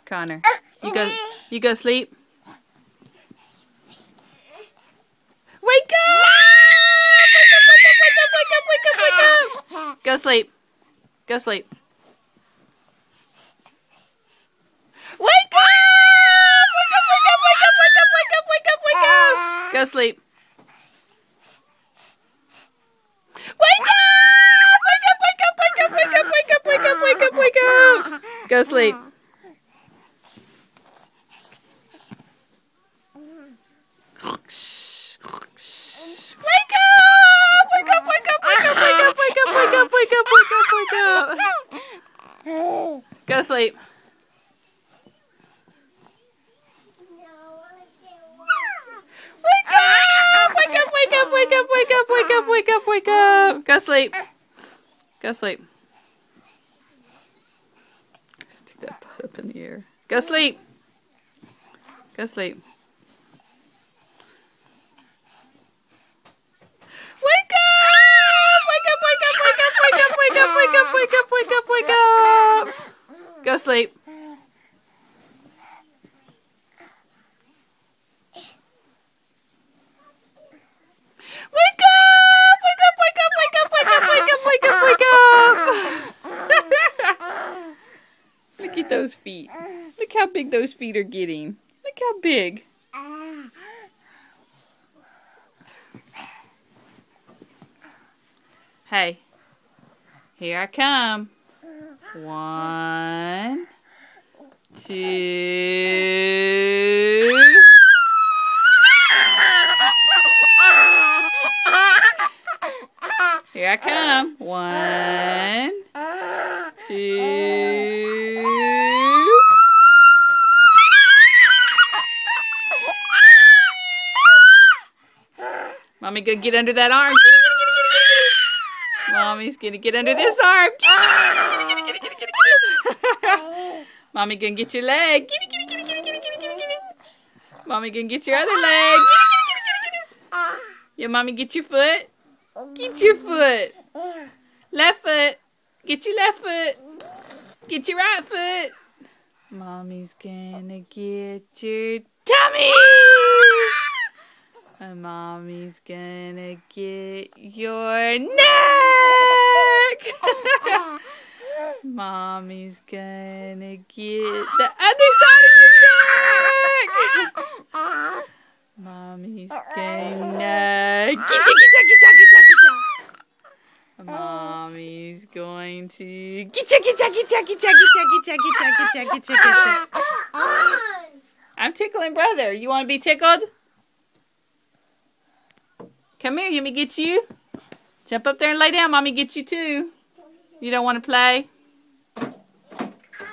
Connor, you go sleep. Wake up! Wake up! Go sleep. Go sleep. Wake up! Wake up! Go sleep. Wake up! Go sleep. Go sleep. Wake up. Go sleep. Go sleep. Stick that butt up in the air. Go sleep. Go sleep. Wake up! Go sleep. Look at those feet. Look how big those feet are getting. Look how big. Hey, here I come. 1, 2. Here I come. 1, 2. Mommy, go get under that arm. Mommy's gonna get under this arm. Mommy gonna get your leg. Mommy gonna get your other leg. Yeah, mommy, get your foot. Get your foot. Left foot. Get your left foot. Get your right foot. Mommy's gonna get your tummy. And mommy's gonna get your neck. Mommy's gonna get the other side of your neck. Mommy's gonna Mommy's going to I'm tickling brother. You want to be tickled? Come here, let me get you. Jump up there and lay down. Mommy get you too. You don't want to play?